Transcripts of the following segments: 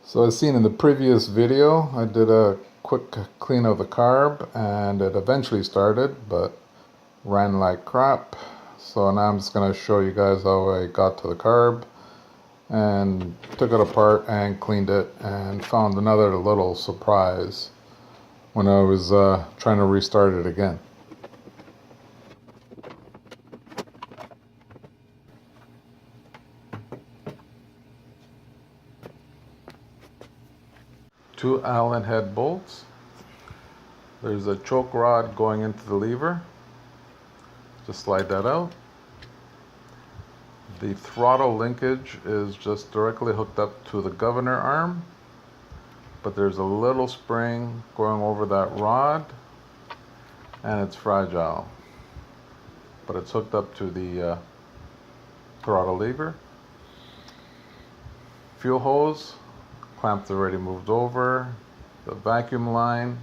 So as seen in the previous video, I did a quick clean of the carb and it eventually started, but ran like crap. So now I'm just going to show you guys how I got to the carb and took it apart and cleaned it and found another little surprise when I was trying to restart it again. Two Allen head bolts. There's a choke rod going into the lever. Just slide that out. The throttle linkage is just directly hooked up to the governor arm, but there's a little spring going over that rod and it's fragile, but it's hooked up to the throttle lever. Fuel hose, clamps already moved over. The vacuum line,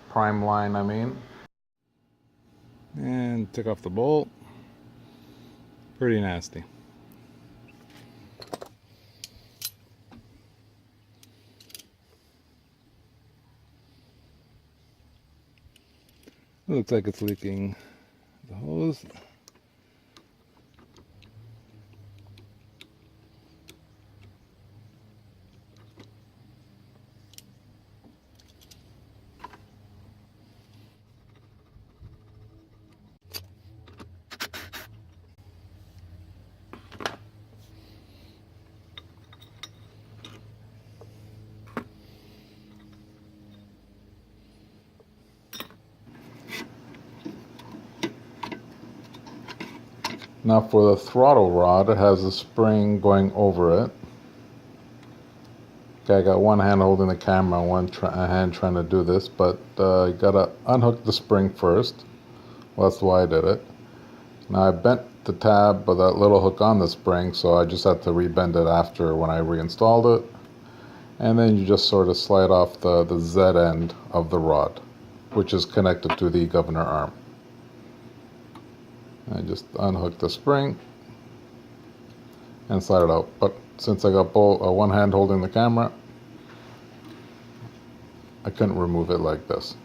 prime line I mean. And took off the bolt. Pretty nasty. It looks like it's leaking the hose. Now for the throttle rod, it has a spring going over it. Okay, I got one hand holding the camera and one hand trying to do this, but you gotta unhook the spring first. Well, that's why I did it. Now I bent the tab with that little hook on the spring, so I just had to rebend it after when I reinstalled it. And then you just sort of slide off the Z end of the rod, which is connected to the governor arm. I just unhook the spring and slide it out. But since I got one hand holding the camera, I couldn't remove it like this.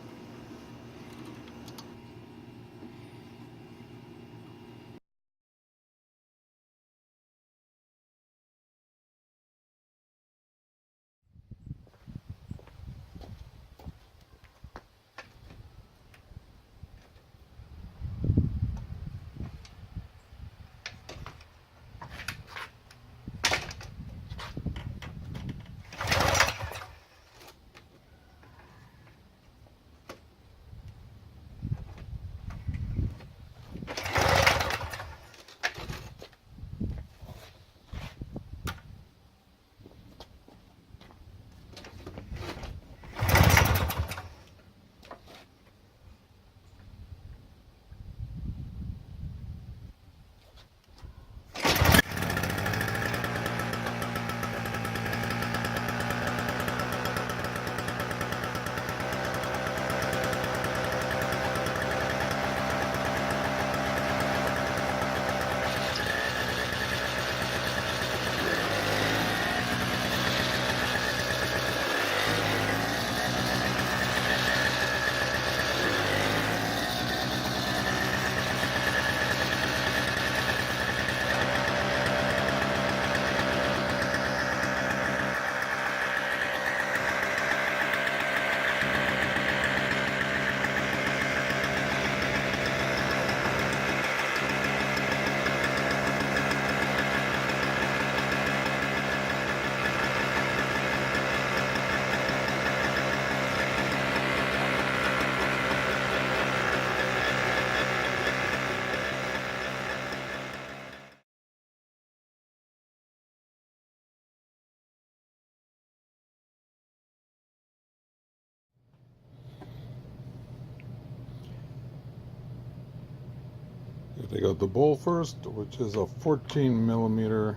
Take out the bowl first, which is a 14mm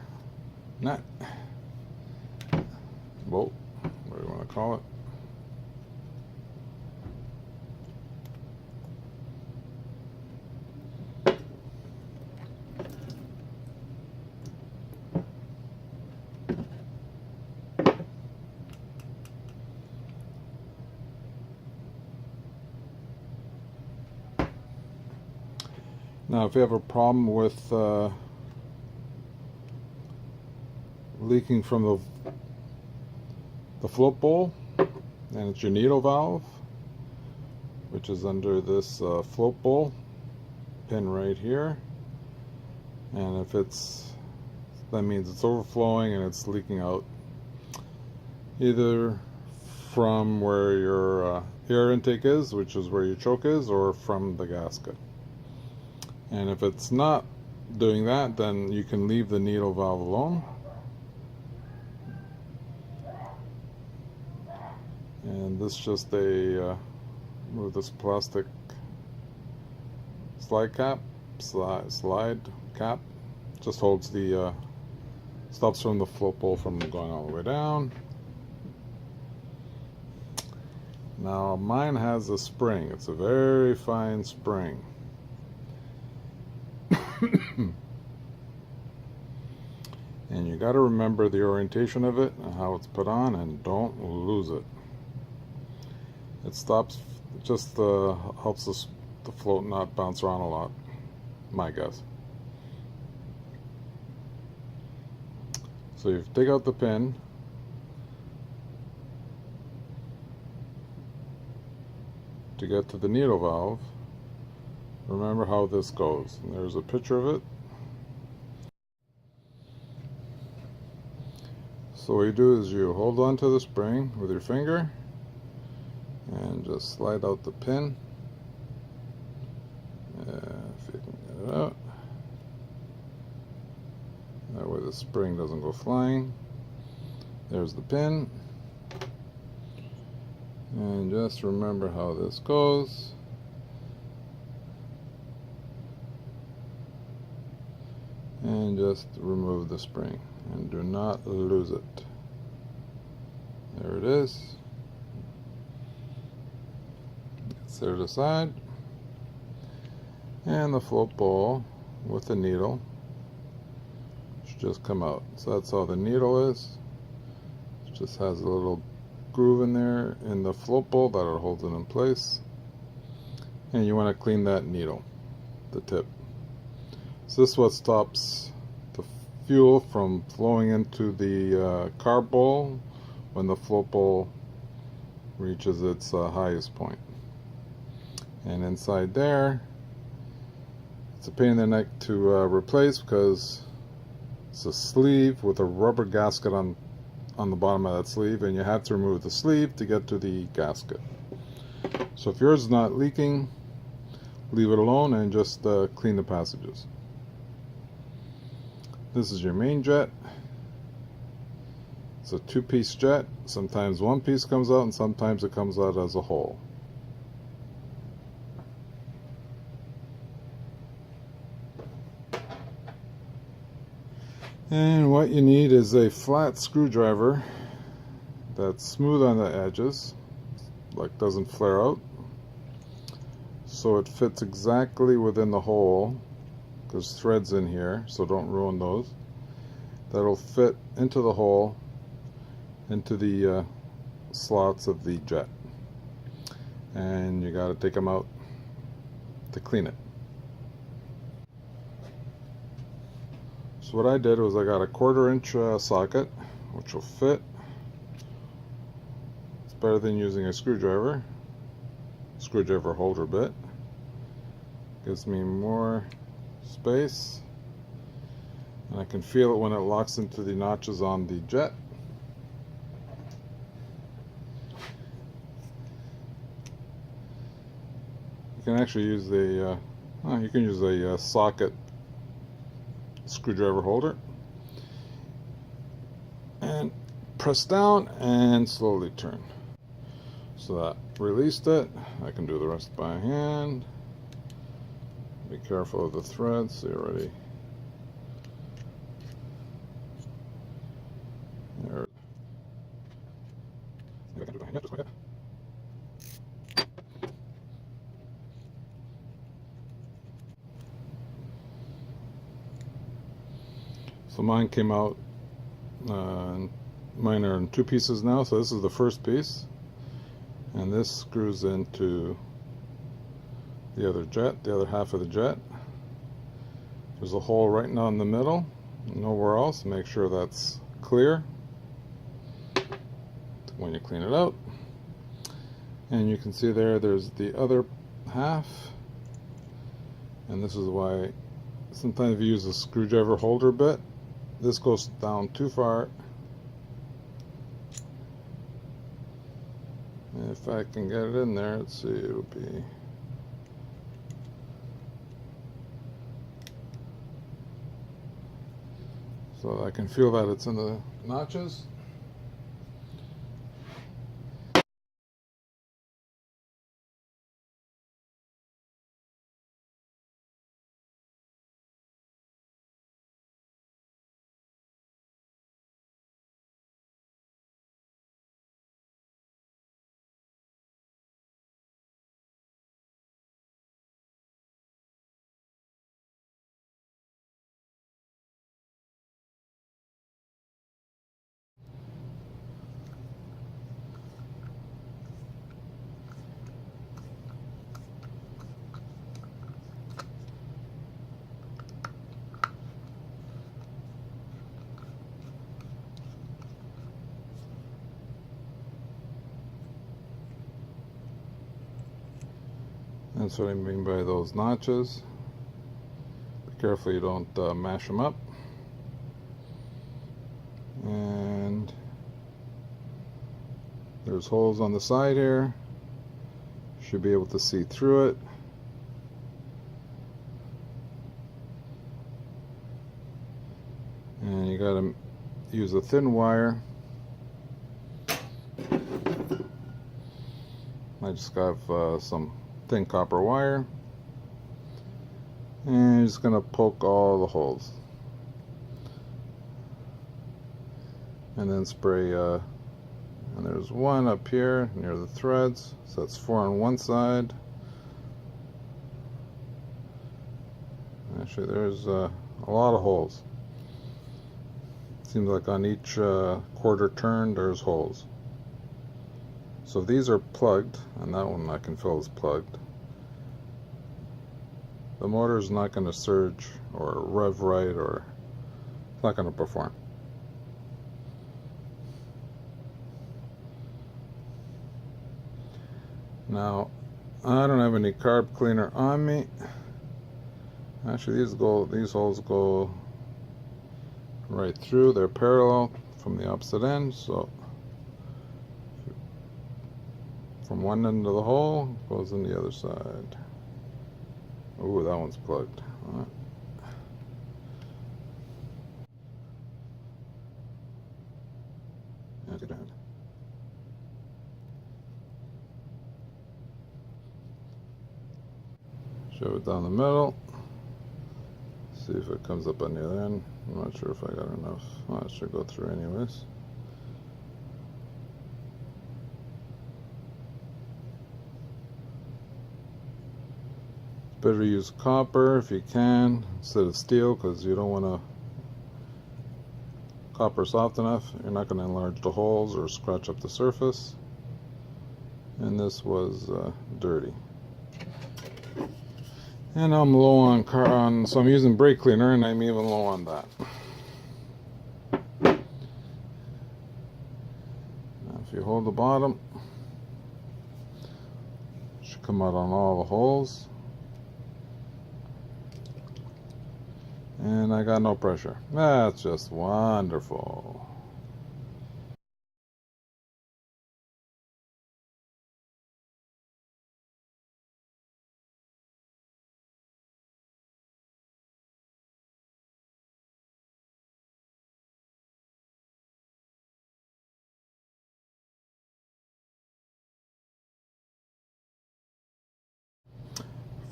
nut bolt, what do you want to call it. Now if you have a problem with leaking from the float bowl, and it's your needle valve, which is under this float bowl pin right here, and if that means it's overflowing and it's leaking out either from where your air intake is, which is where your choke is, or from the gasket. And if it's not doing that, then you can leave the needle valve alone. And this just with this plastic slide cap just holds the stops from the float bowl from going all the way down. Now mine has a spring. It's a very fine spring. And you got to remember the orientation of it and how it's put on, and don't lose it. It stops, just helps the float not bounce around a lot, my guess. So you take out the pin, to get to the needle valve. Remember how this goes. And there's a picture of it. So what you do is you hold on to the spring with your finger and just slide out the pin. If you can get it out. That way the spring doesn't go flying. There's the pin. And just remember how this goes. And just remove the spring. And do not lose it. There it is. It's there to the side. And the float bowl with the needle should just come out. So that's how the needle is. It just has a little groove in there in the float bowl that holds it in place. And you want to clean that needle, the tip. So this is what stops the fuel from flowing into the carb bowl when the float bowl reaches its highest point. And inside there, it's a pain in the neck to replace because it's a sleeve with a rubber gasket on the bottom of that sleeve, and you have to remove the sleeve to get to the gasket. So if yours is not leaking, leave it alone and just clean the passages. This is your main jet. It's a two-piece jet. Sometimes one piece comes out and sometimes it comes out as a whole. And what you need is a flat screwdriver that's smooth on the edges, like doesn't flare out, so it fits exactly within the hole. There's threads in here, so don't ruin those. That'll fit into the hole, into the slots of the jet, and you got to take them out to clean it. So what I did was I got a 1/4" socket, which will fit. It's better than using a screwdriver holder bit. Gives me more space, and I can feel it when it locks into the notches on the jet. You can actually use a socket screwdriver holder and press down and slowly turn. So that released it. I can do the rest by hand. Be careful of the threads. So you're ready. There. So mine came out, mine are in 2 pieces now, so this is the first piece, and this screws into the other jet, the other half of the jet, There's a hole right now in the middle, nowhere else. Make sure that's clear when you clean it out. And you can see there's the other half. And this is why sometimes if you use a screwdriver holder bit, this goes down too far. And if I can get it in there, let's see, it'll be... So I can feel that it's in the notches. That's what I mean by those notches. Be careful you don't mash them up. And there's holes on the side here. Should be able to see through it. And you gotta use a thin wire. I just got some thin copper wire, and you're just gonna poke all the holes and then spray and there's one up here near the threads, so that's 4 on one side. Actually there's a lot of holes. Seems like on each quarter turn there's holes. So these are plugged, and that one I can feel is plugged. The motor is not going to surge or rev right, or it's not going to perform. Now, I don't have any carb cleaner on me. Actually, these holes go right through. They're parallel from the opposite end, so from one end of the hole goes in the other side. Ooh, that one's plugged. All right. That's good. Shove it down the middle. See if it comes up on the other end. I'm not sure if I got enough. Well, it should go through anyways. Better use copper if you can instead of steel, because you don't want to copper soft enough. You're not going to enlarge the holes or scratch up the surface. And this was dirty. And I'm low on so I'm using brake cleaner, and I'm even low on that. Now if you hold the bottom, it should come out on all the holes. And I got no pressure. That's just wonderful.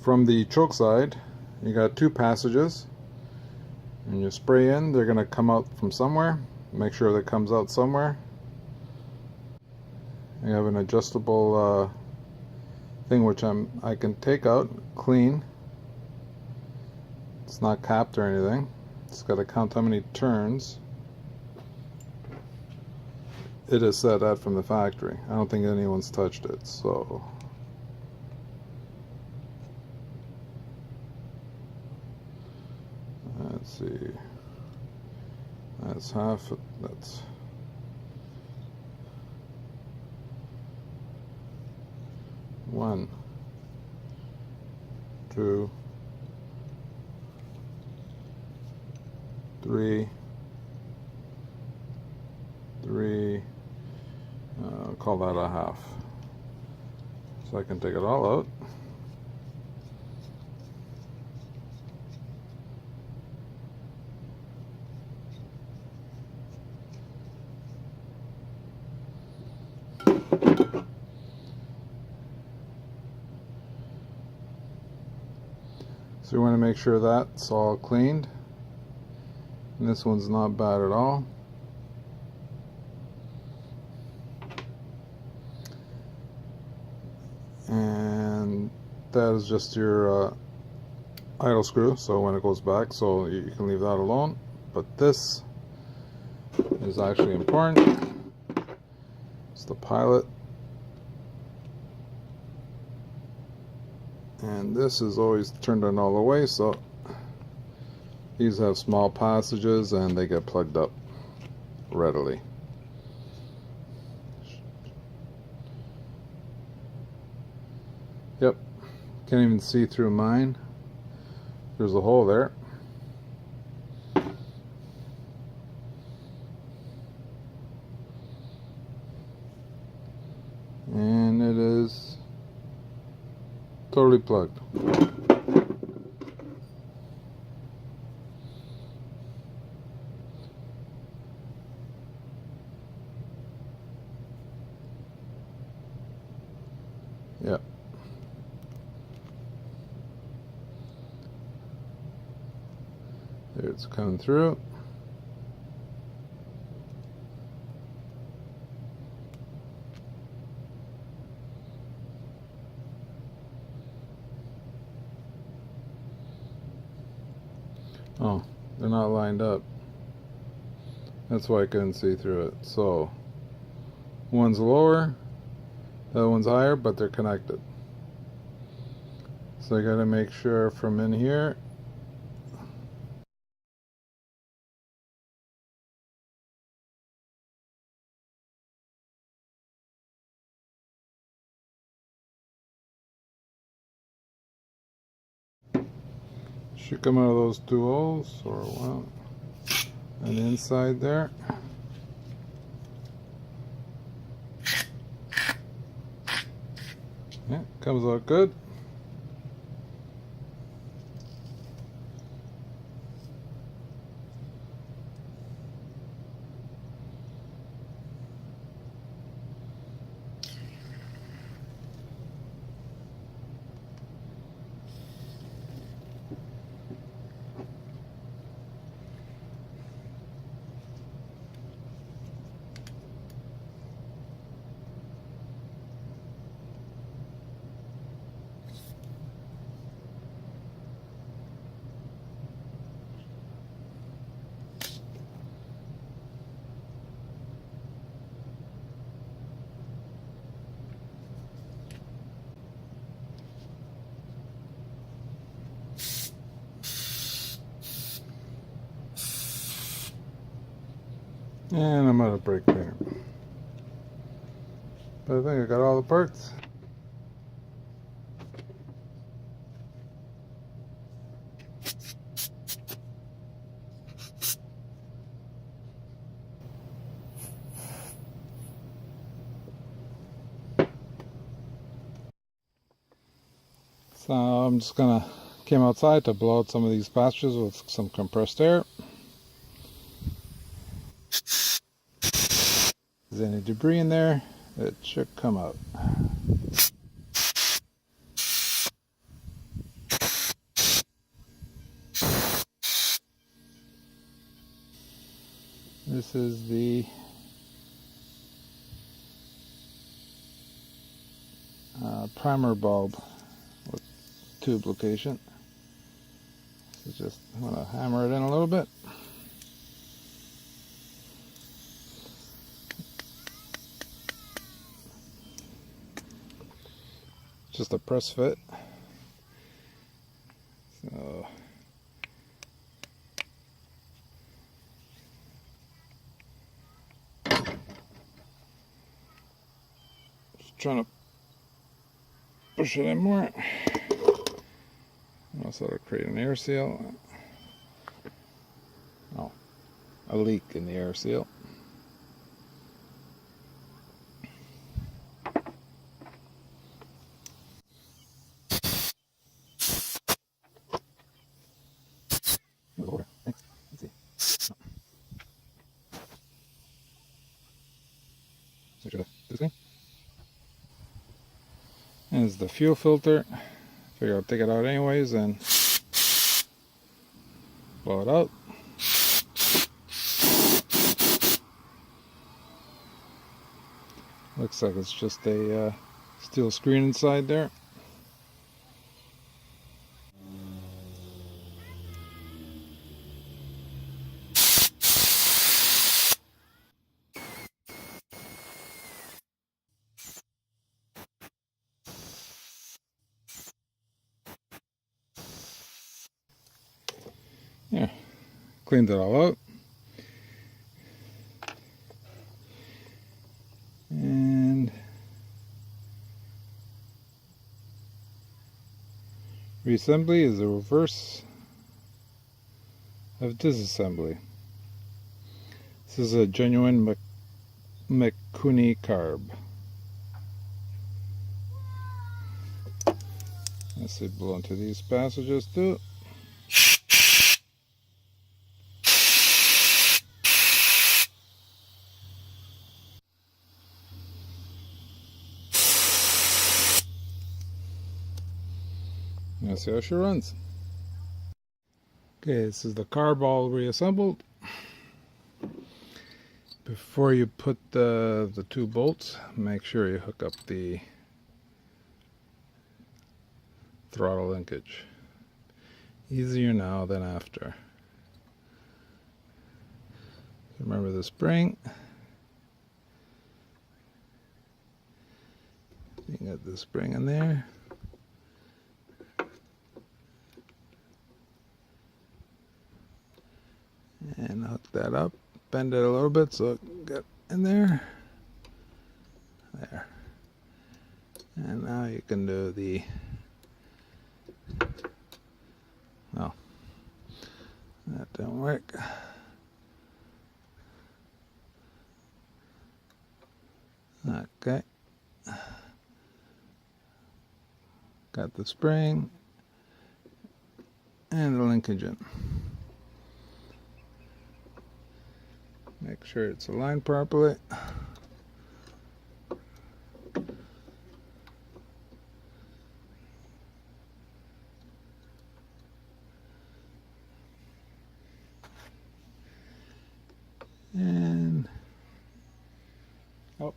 From the choke side, you got 2 passages. And you spray in, they're going to come out from somewhere. Make sure that comes out somewhere. You have an adjustable thing which I can take out, clean. It's not capped or anything. It's got to count how many turns. It is set out from the factory. I don't think anyone's touched it, so. Let's see. That's half. That's 1, 2, 3, 3. I'll call that a half. So I can take it all out. So you want to make sure that's all cleaned. And this one's not bad at all. And that is just your idle screw, so when it goes back, so you can leave that alone. But this is actually important. It's the pilot. And this is always turned on all the way, so these have small passages and they get plugged up readily. Yep, can't even see through mine. There's a hole there. And it is totally plugged. Yep. There, it's coming through. Oh, they're not lined up. That's why I couldn't see through it. So, one's lower, the other one's higher, but they're connected. So I gotta make sure from in here. Should come out of those two holes, or well, and inside there. Yeah, comes out good. And I'm out of brake cleaner. But I think I got all the parts. So I'm just gonna came outside to blow out some of these passages with some compressed air. If there's any debris in there, it should come out. This is the primer bulb with tube location. So just want to hammer it in a little bit. Just a press fit. So trying to push it in more. Also to create an air seal. Oh, a leak in the air seal. Over. Thanks. Let's see. So should I do this thing? And it's the fuel filter. Figure I'll take it out anyways and blow it out. Looks like it's just a steel screen inside there. Yeah, cleaned it all out. And reassembly is the reverse of disassembly. This is a genuine Mikuni carb. Let's see, blow into these passages too. Let's see how she runs. Okay, this is the carb all reassembled. Before you put the two bolts, make sure you hook up the throttle linkage. Easier now than after. Remember the spring. You got the spring in there. And hook that up. Bend it a little bit so it can get in there. There. And now you can do the... Oh, that didn't work. Okay. Got the spring and the linkage in. Make sure it's aligned properly. And oh,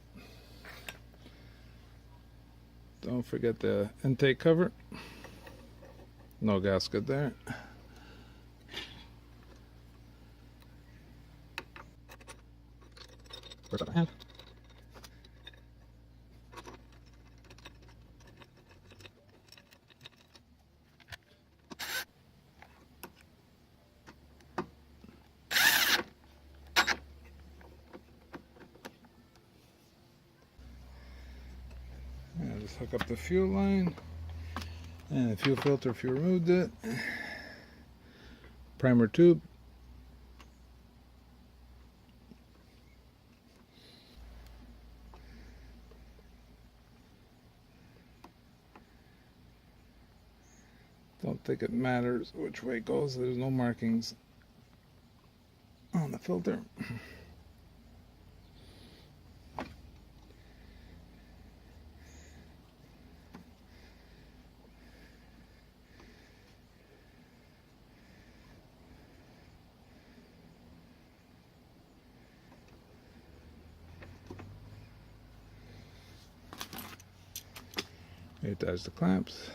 don't forget the intake cover. No gasket there. Where's that hand? And just hook up the fuel line and the fuel filter if you removed it. Primer tube. Don't think it matters which way it goes. There's no markings on the filter. Attach the clamps.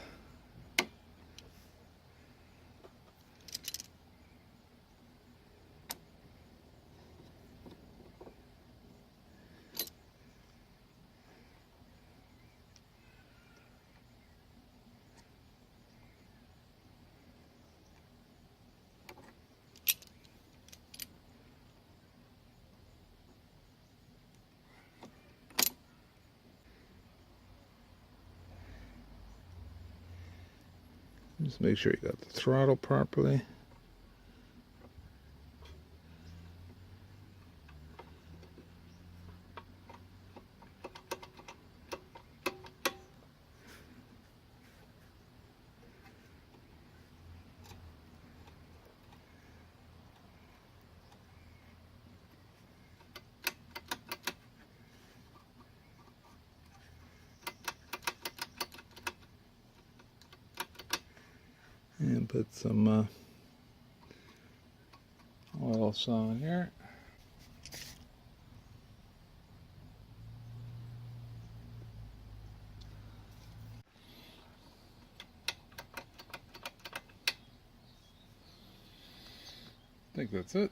Just make sure you got the throttle properly. And put some oil saw in here. I think that's it.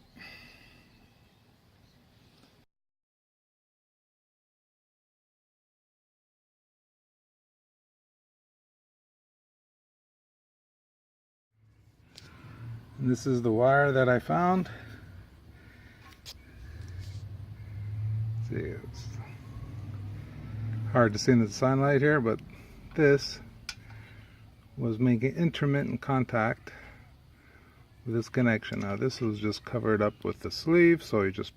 And this is the wire that I found. See, it's hard to see in the sunlight here, but this was making intermittent contact with this connection. Now this was just covered up with the sleeve, so you just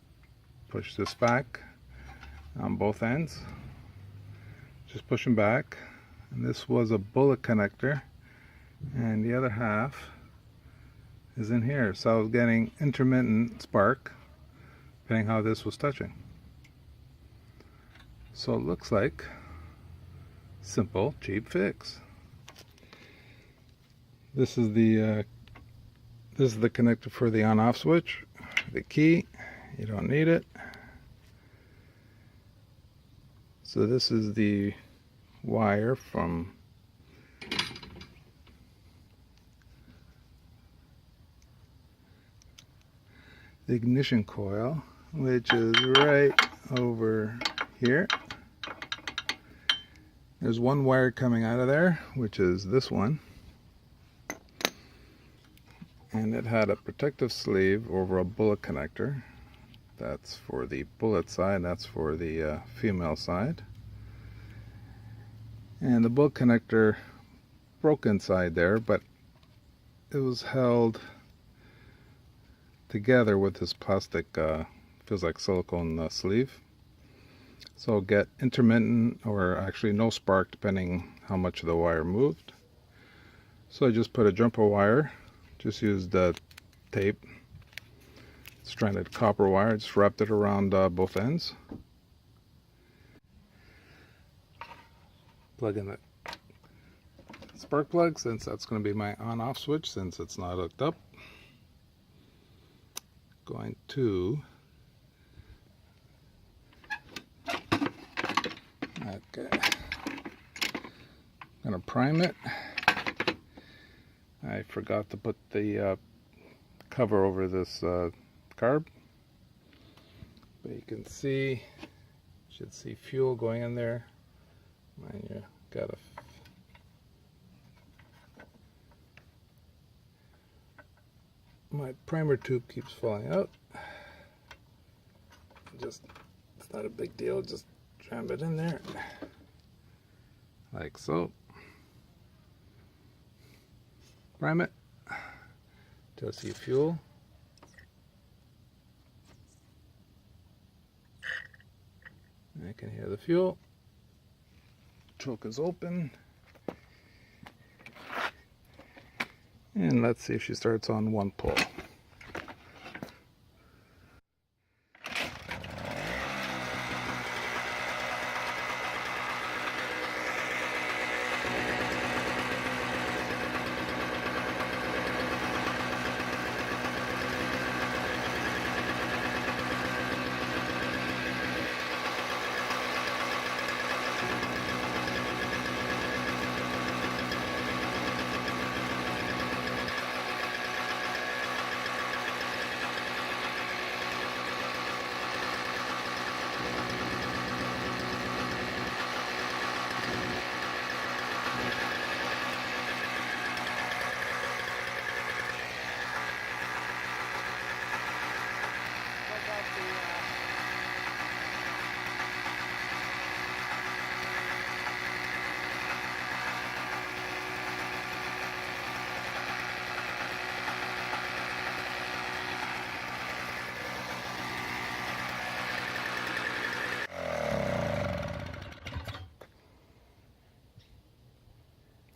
push this back on both ends. Just push them back. And this was a bullet connector, and the other half is in here. So I was getting intermittent spark depending how this was touching. So it looks like simple, cheap fix. This is the connector for the on-off switch. The key, you don't need it. So this is the wire from the ignition coil, which is right over here. There's one wire coming out of there, which is this one, and it had a protective sleeve over a bullet connector. That's for the bullet side, that's for the female side. And the bullet connector broke inside there, but it was held together with this plastic, feels like silicone sleeve. So get intermittent, or actually no spark, depending how much the wire moved. So I just put a jumper wire, just used tape, stranded copper wire, just wrapped it around both ends. Plug in the spark plug, since that's going to be my on-off switch, since it's not hooked up. Going to I'm gonna prime it. I forgot to put the cover over this carb, but you can see, should see fuel going in there, and you got a my primer tube keeps falling out. Just, it's not a big deal, just jam it in there like so. Prime it till see fuel. I can hear the fuel. Choke is open. And let's see if she starts on one pull.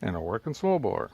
and a working snowblower.